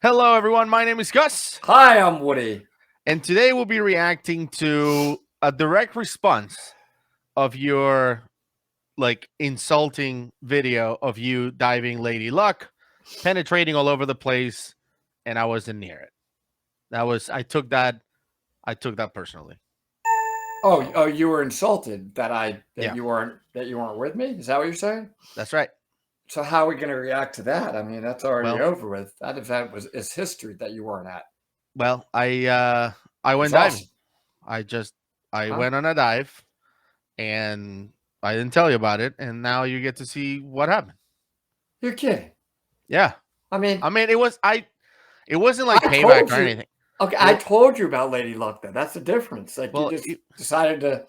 Hello, everyone. My name is Gus, Hi, I'm Woody. and today we'll be reacting to a direct response of your insulting video of you diving Lady Luck, penetrating all over the place, and I wasn't near it. I took that personally. Oh, you were insulted that Yeah, you weren't with me. Is that what you're saying? that's right. So how are we going to react to that? I mean, that's already Well, over with. That event is history that you weren't at. I It's went diving. awesome, I huh? went on a dive, and I didn't tell you about it, and now you get to see what happened. You're kidding. Yeah, I mean, I mean it wasn't like I payback told or you. anything. Okay, It I wa- told you about Lady Luck. Then that's the difference. Like you well, just decided to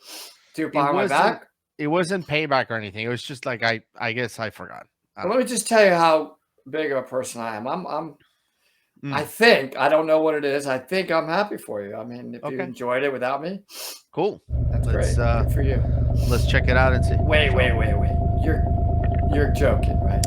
do it it behind my wasn't back. it wasn't payback or anything. It was just like I guess I forgot. I Well, don't let me just tell you how big of a person I am. know. I think I don't know what it is. I think I'm happy for you. I mean, if you Okay, enjoyed it without me, cool. that's great. Let's Good for you. let's check it out and see. Wait, So, wait, wait, wait. You're joking, right?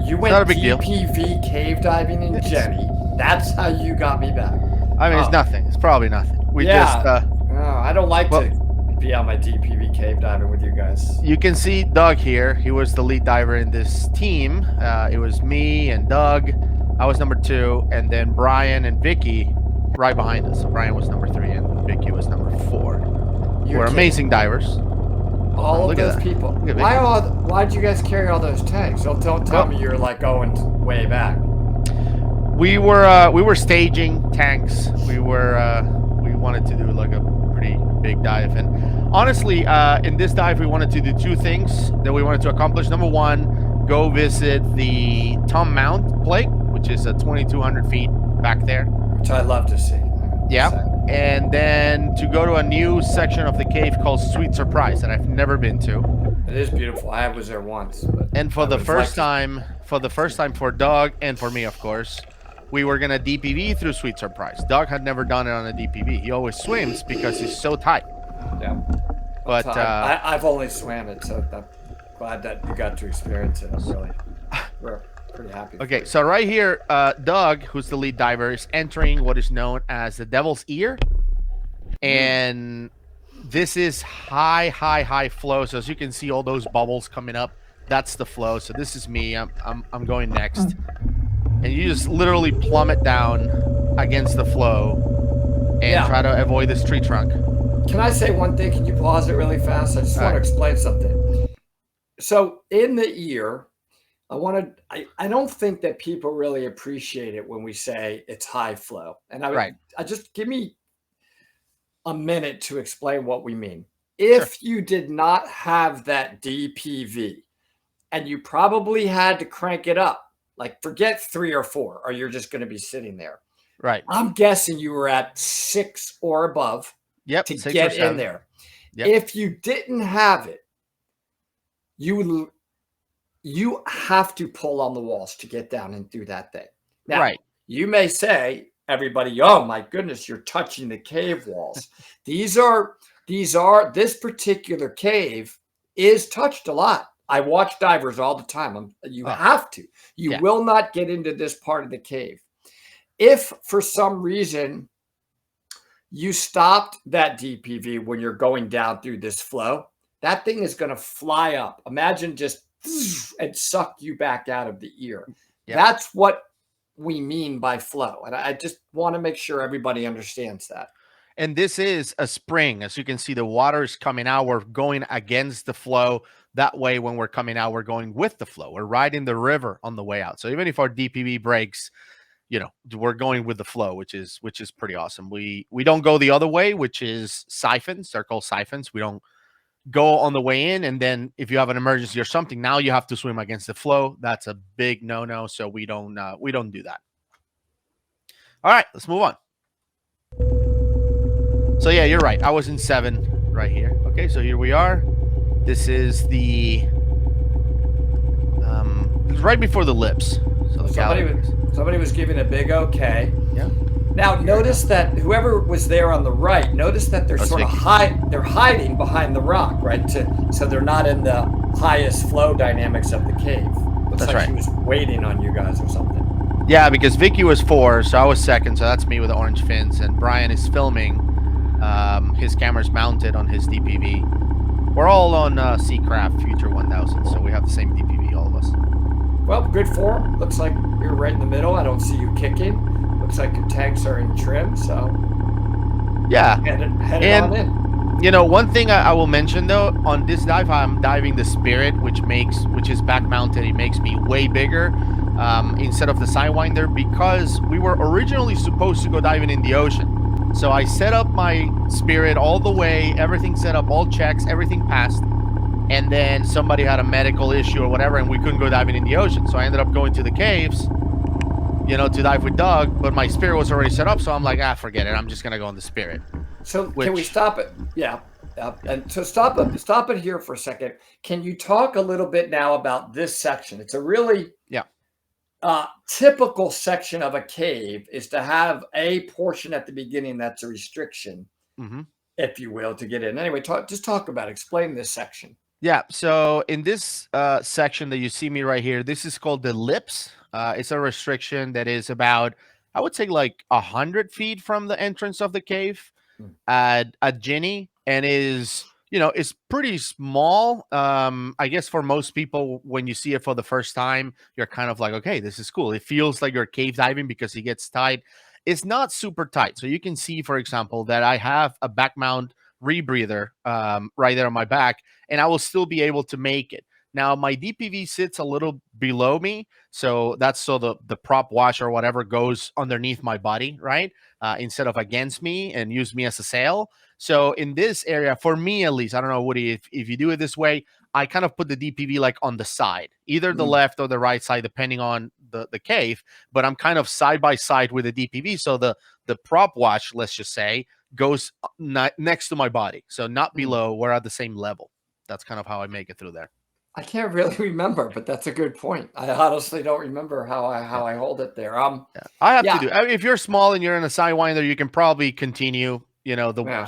You it's not a went big deal. DPV cave diving in It's Jenny. That's how you got me back. I mean it's Oh, nothing. It's probably nothing. We just yeah. Oh, I don't like well to be on my DPV cave diving with you guys. you can see Doug here. He was the lead diver in this team. It was me and Doug. I was number 2, and then Brian and Vicky right behind us. So Brian was number 3, and Vicky was number 4. You're We're kidding. amazing divers. All of Look at those that. people. Look at Vicky. Why'd you guys carry all those tanks? Don't tell Well, me you're like going way back. we were staging tanks. We wanted to do like a pretty big dive, and honestly, in this dive we wanted to do 2 things that we wanted to accomplish. Number 1, go visit the Tom Mount Plate, which is at 2,200 feet back there. Which I love to see. Yeah, and then to go to a new section of the cave called Sweet Surprise that I've never been to. It is beautiful. I was there once, but And I would like to. for the first time for Doug and for me, of course, we were gonna DPV through Sweet Surprise. Doug had never done it on a DPV. He always swims because he's so tight. Yeah. But I've only swam it, so I'm glad that you got to experience it. We're pretty happy. okay, so right here, Doug, who's the lead diver, is entering what is known as the Devil's Ear, and this is high flow. So as you can see, all those bubbles coming up, that's the flow. So this is me. I'm going next, and you just literally plummet down against the flow and try to avoid this tree trunk. Can I say one thing? Can you pause it really fast? I just want to explain something. So in the ear, I don't think that people really appreciate it when we say it's high flow. And I just give me a minute to explain what we mean. If you did not have that DPV and you probably had to crank it up, like forget 3 or 4, or you're just going to be sitting there. Right. I'm guessing you were at 6 or above to 6 get or 7. in there. Yep. If you didn't have it, you have to pull on the walls to get down and do that thing. Now, you may say, everybody, oh my goodness, you're touching the cave walls. This particular cave is touched a lot. I watch divers all the time. You have to. You will not get into this part of the cave. If for some reason you stopped that DPV when you're going down through this flow, that thing is going to fly up. Imagine just and suck you back out of the ear. That's what we mean by flow. And I just want to make sure everybody understands that. And this is a spring. As you can see, the water is coming out. We're going against the flow. That way, when we're coming out, we're going with the flow. We're riding the river on the way out. So even if our DPV breaks, we're going with the flow, which is pretty awesome. We don't go the other way, which is siphons. They're called siphons. We don't go on the way in, and then if you have an emergency or something, now you have to swim against the flow. That's a big no-no. So we don't do that. All right, let's move on. So yeah, you're right. I was in 7 right here. Okay, so here we are. This is the right before the lips. So somebody was giving a big okay. Yeah. Now notice that whoever was there on the right, notice that they're sort of they're hiding behind the rock, right? So they're not in the highest flow dynamics of the cave. Looks like she was waiting on you guys or something. Yeah, because Vicky was 4, so I was second. So that's me with the orange fins, and Brian is filming. His camera's mounted on his DPV. We're all on Seacraft Future 1000, so we have the same DPV, all of us. Well, good form. Looks like you're right in the middle. I don't see you kicking. Looks like your tanks are in trim, so yeah, head on in. You know, one thing I will mention though, on this dive, I'm diving the Spirit, which is back mounted. It makes me way bigger instead of the Sidewinder, because we were originally supposed to go diving in the ocean. So I set up my Spirit all the way, everything set up, all checks, everything passed. And then somebody had a medical issue or whatever, and we couldn't go diving in the ocean. So I ended up going to the caves, to dive with Doug, but my Spirit was already set up. So I'm like, forget it. I'm just going to go on the Spirit. So can we stop it? Yeah. And so stop it here for a second. Can you talk a little bit now about this section? It's a really typical section of a cave is to have a portion at the beginning that's a restriction, if you will, to get in. Anyway, explain this section. Yeah, so in this section that you see me right here, this is called the lips. It's a restriction that is about, I would say, like 100 feet from the entrance of the cave at Ginny, and is pretty small. I guess for most people, when you see it for the first time, you're kind of like, okay, this is cool. It feels like you're cave diving because it gets tight. It's not super tight. So you can see, for example, that I have a back mount rebreather right there on my back, and I will still be able to make it. Now, my DPV sits a little below me, so that's so the prop wash or whatever goes underneath my body, right? Instead of against me and use me as a sail. So in this area, for me at least, I don't know, Woody, if you do it this way, I kind of put the DPV like on the side, either the left or the right side, depending on the cave. But I'm kind of side by side with the DPV. So the prop wash, let's just say, goes next to my body. So not below, we're at the same level. That's kind of how I make it through there. I can't really remember, but that's a good point. I honestly don't remember how I hold it there. I have to do. If you're small and you're in a Sidewinder, you can probably continue,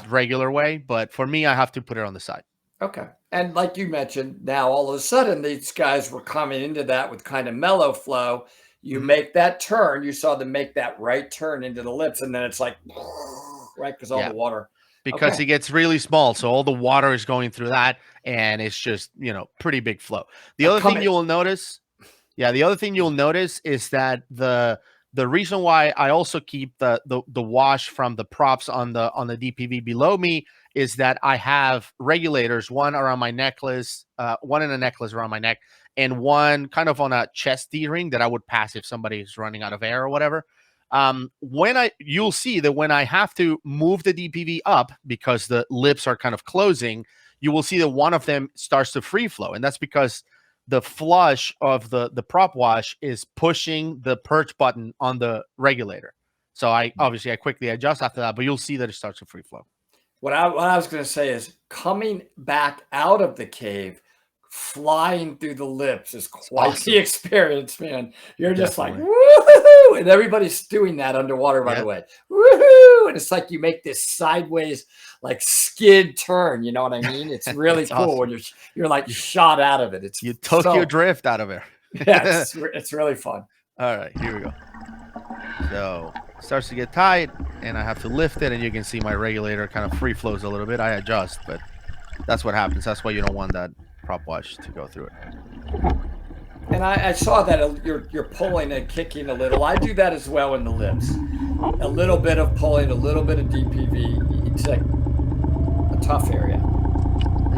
regular way. But for me, I have to put it on the side. Okay. And like you mentioned, now all of a sudden these guys were coming into that with kind of mellow flow. You make that turn. You saw them make that right turn into the lips, and then it's like, right, because all the water. Because it gets really small, so all the water is going through that, and it's just pretty big flow. The other thing you'll notice is that the reason why I also keep the wash from the props on the DPV below me is that I have regulators, one around my necklace, one in a necklace around my neck, and one kind of on a chest D-ring that I would pass if somebody is running out of air or whatever. You'll see that when I have to move the DPV up because the lips are kind of closing, you will see that one of them starts to free flow. And that's because the flush of the prop wash is pushing the perch button on the regulator. So I quickly adjust after that, but you'll see that it starts to free flow. What I was going to say is coming back out of the cave, flying through the lips is quite the experience, man. You're just like, woohoo! And everybody's doing that underwater, by the way. Woohoo! And it's like you make this sideways, like skid turn. You know what I mean? It's really cool when you're like shot out of it. It's you Tokyo drift out of it. Yeah, it's really fun. All right, here we go. So it starts to get tight, and I have to lift it, and you can see my regulator kind of free flows a little bit. I adjust, but that's what happens. That's why you don't want that prop wash to go through it. And I saw that you're pulling and kicking a little. I do that as well in the lips. A little bit of pulling, a little bit of DPV. It's like a tough area.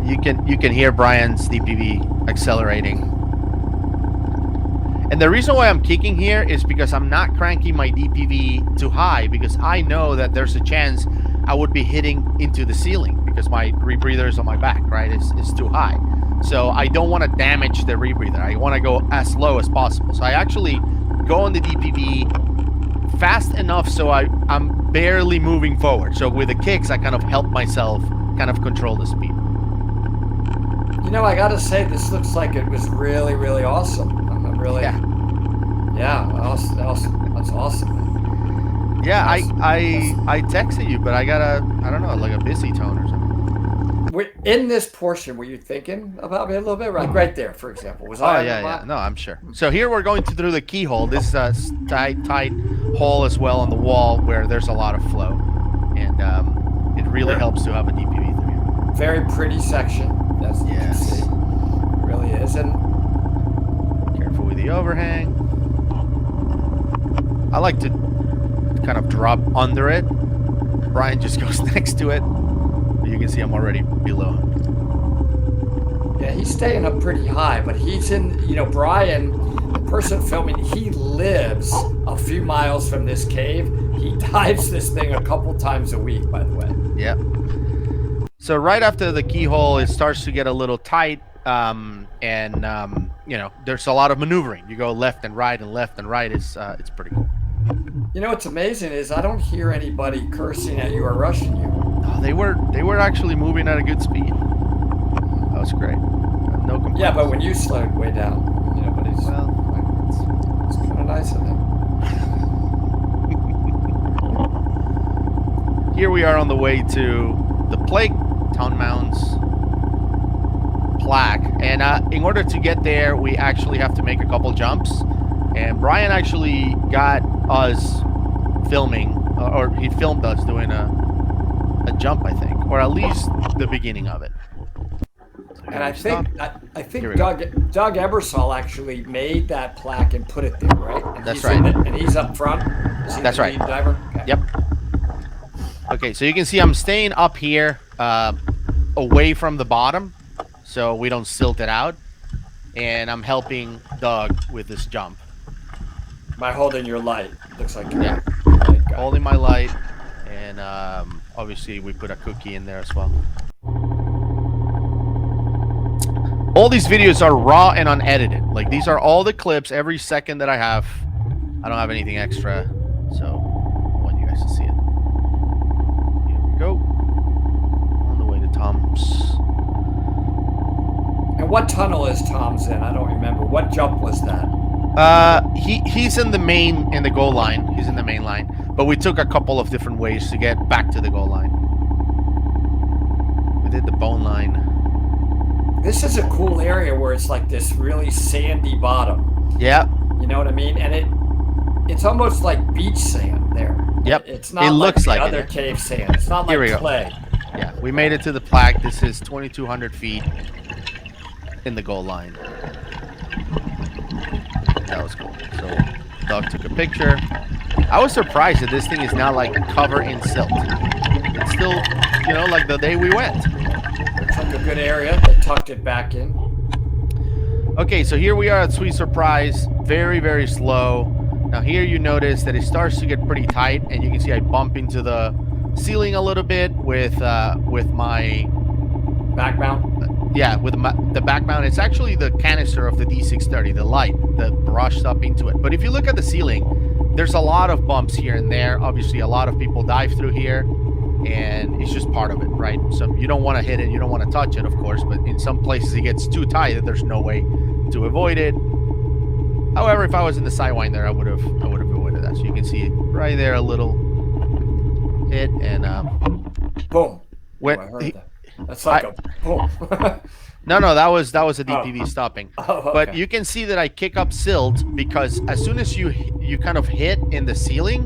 You can hear Brian's DPV accelerating. And the reason why I'm kicking here is because I'm not cranking my DPV too high, because I know that there's a chance I would be hitting into the ceiling because my rebreather is on my back, right? It's too high. So I don't want to damage the rebreather. I want to go as low as possible. So I actually go on the DPV fast enough so I'm barely moving forward. So with the kicks, I kind of help myself kind of control the speed. I got to say, this looks like it was really, really awesome. I'm really, awesome. That's awesome. Yeah, I texted you, but I got I don't know, like a busy tone or something. In this portion, were you thinking about me a little bit? Right there, for example. Was I? Oh yeah. No, I'm sure. So here we're going through the keyhole. This is a tight hole as well on the wall where there's a lot of flow, and it really helps to have a DPV through here. Very pretty section, as you can see. It really is. And careful with the overhang. I like to kind of drop under it. Brian just goes next to it. But you can see I'm already below him. Yeah, he's staying up pretty high, but he's in, Brian, the person filming, he lives a few miles from this cave. He dives this thing a couple times a week, by the way. Yeah. So right after the keyhole, it starts to get a little tight, there's a lot of maneuvering. You go left and right and left and right. It's pretty cool. What's amazing is I don't hear anybody cursing at you or rushing you. Oh, they were actually moving at a good speed. That was great. No complaints. Yeah, but when you slowed way down, but it's kind of nice of them. Here we are on the way to the Plague Town Mounds plaque, and in order to get there, we actually have to make a couple jumps. And Brian actually got us filming, or he filmed us doing a jump, I think, or at least the beginning of it. So and I think Doug Ebersol actually made that plaque and put it there, right? And that's right. And he's up front. That's right. Diver? Okay. Yep. Okay, so you can see I'm staying up here, away from the bottom, so we don't silt it out, and I'm helping Doug with this jump. By holding your light, looks like you're holding my light, and obviously we put a cookie in there as well. All these videos are raw and unedited. Like, these are all the clips, every second that I have. I don't have anything extra, so I want you guys to see it. Here we go. On the way to Tom's. And what tunnel is Tom's in? I don't remember. What jump was that? He's in the goal line. He's in the main line. But we took a couple of different ways to get back to the goal line. We did the bone line. This is a cool area where it's like this really sandy bottom. Yeah. You know what I mean? And it's almost like beach sand there. Yep. It's not looks like other cave sand. It's not like clay. Yeah, we made it to the plaque. This is 2,200 feet in the goal line. That was cool. So Doug took a picture. I was surprised that this thing is not like covered in silt. It's still, like the day we went. Looks like a good area. They tucked it back in. Okay, so here we are at Sweet Surprise. Very, very slow. Now here you notice that it starts to get pretty tight, and you can see I bump into the ceiling a little bit with my back mount. Yeah, with the back mount. It's actually the canister of the D630, the light that brushed up into it. But if you look at the ceiling, there's a lot of bumps here and there. Obviously, a lot of people dive through here, and it's just part of it, right? So you don't want to hit it, you don't want to touch it, of course, but in some places it gets too tight that there's no way to avoid it. However, if I was in the Sidewinder, I would have avoided that. So you can see right there a little hit, and boom. That's like a boom. No, that was a DPV stopping. Okay. But you can see that I kick up silt because as soon as you kind of hit in the ceiling,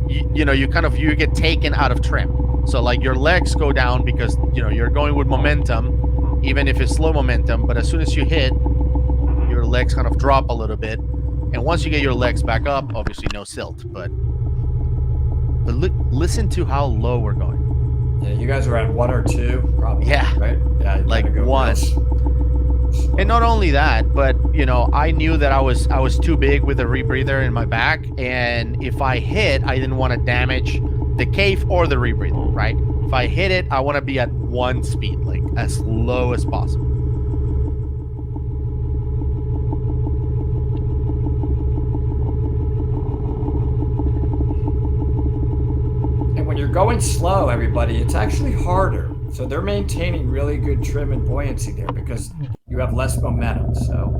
you get taken out of trim. So like your legs go down because you're going with momentum, even if it's slow momentum. But as soon as you hit, your legs kind of drop a little bit, and once you get your legs back up, obviously no silt. But listen to how low we're going. Yeah, you guys are at 1 or 2, probably. Yeah, right. Yeah, like 1. And not only that, but I knew that I was too big with the rebreather in my back, and if I hit, I didn't want to damage the cave or the rebreather, right? If I hit it, I want to be at 1 speed, like as low as possible. When you're going slow, everybody, it's actually harder. So they're maintaining really good trim and buoyancy there because you have less momentum. So,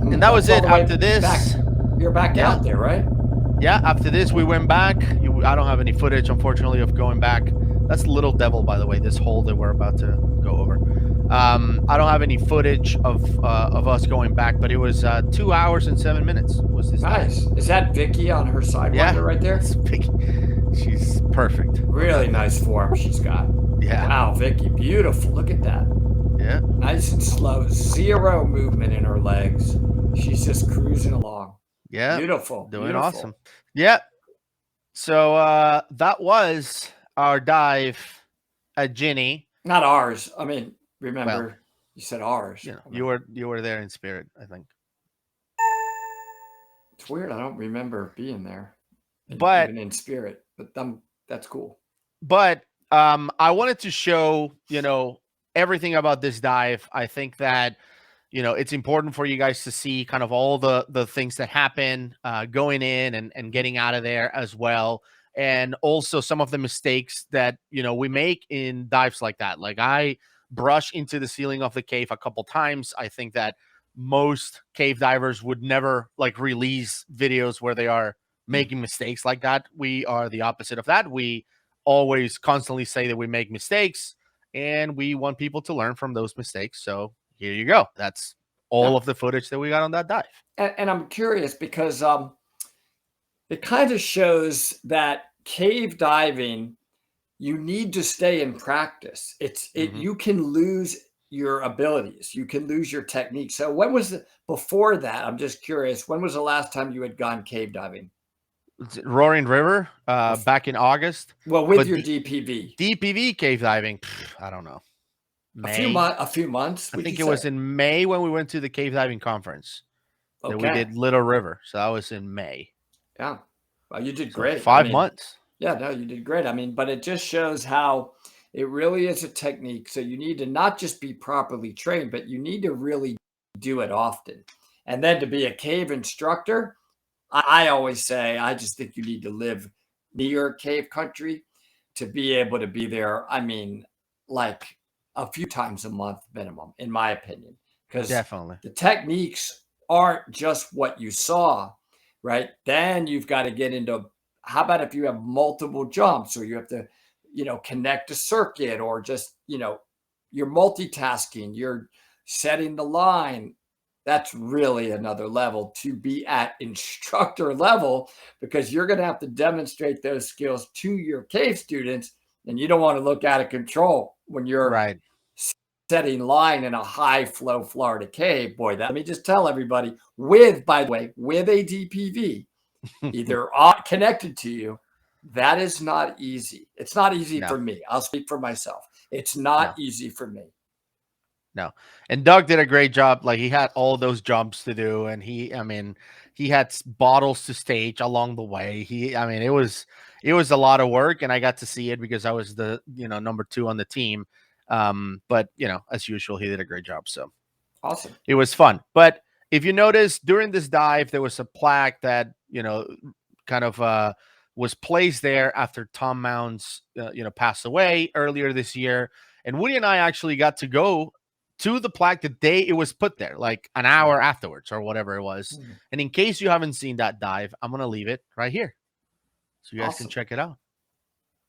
and that was it. After this, you're back out there, right? Yeah. After this, we went back. I don't have any footage, unfortunately, of going back. That's Little Devil, by the way. This hole that we're about to go over. I don't have any footage of us going back, but it was 2 hours and 7 minutes was this dive. Nice. Is that Vicky on her Yeah, Sidewinder right there? that's big. She's perfect. Really nice form she's got. Yeah. Wow, Vicky, beautiful. Look at that. Yeah. Nice and slow. Zero movement in her legs. She's just cruising along. Yeah. Beautiful. Doing Beautiful. awesome. Yeah. So that was our dive at Ginny. Not ours. I mean, remember, you said ours. You know, you were there in spirit, I think. It's weird. I don't remember being there, But even in spirit. But that's cool. But I wanted to show, everything about this dive. I think that, it's important for you guys to see kind of all the things that happen going in and getting out of there as well. And also some of the mistakes that, we make in dives like that. Like I brush into the ceiling of the cave a couple times. I think that most cave divers would never like release videos where they are making mistakes like that. We are the opposite of that. We always constantly say that we make mistakes and we want people to learn from those mistakes. So here you go. That's all of the footage that we got on that dive. And I'm curious because it kind of shows that cave diving, you need to stay in practice. You can lose your abilities, you can lose your technique. So when was before that? I'm just curious. When was the last time you had gone cave diving? Roaring River, back in August. Well, with your DPV. DPV cave diving, I don't know. May? A few months. I think it was in May when we went to the cave diving conference. That we did Little River. So that was in May. Yeah. Well, you did great. 5 months. Yeah, no, you did great. I mean, but it just shows how it really is a technique. So you need to not just be properly trained, but you need to really do it often. And then to be a cave instructor, I always say, I just think you need to live near cave country to be able to be there. I mean, like a few times a month minimum, in my opinion, because definitely the techniques aren't just what you saw, right? Then you've got to get into, how about if you have multiple jumps, or you have to, connect a circuit, or just, you're multitasking, you're setting the line. That's really another level to be at instructor level, because you're going to have to demonstrate those skills to your cave students. And you don't want to look out of control when you're setting line in a high flow Florida cave. Boy, let me just tell everybody, by the way, with a DPV, either connected to you, that is not easy. It's not easy for me. I'll speak for myself. It's not easy for me. No. And Doug did a great job. Like he had all those jumps to do. And he had bottles to stage along the way. It was a lot of work, and I got to see it because I was the, number 2 on the team. But as usual, he did a great job. So awesome. It was fun. But if you notice during this dive, there was a plaque that, kind of, was placed there after Tom Mounds, passed away earlier this year. And Woody and I actually got to go to the plaque the day it was put there, like an hour afterwards or whatever it was. And in case you haven't seen that dive, I'm going to leave it right here so you guys can check it out.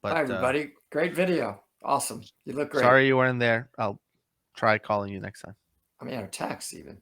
But, hi, everybody. Great video. Awesome. You look great. Sorry you weren't there. I'll try calling you next time. I mean, our text even.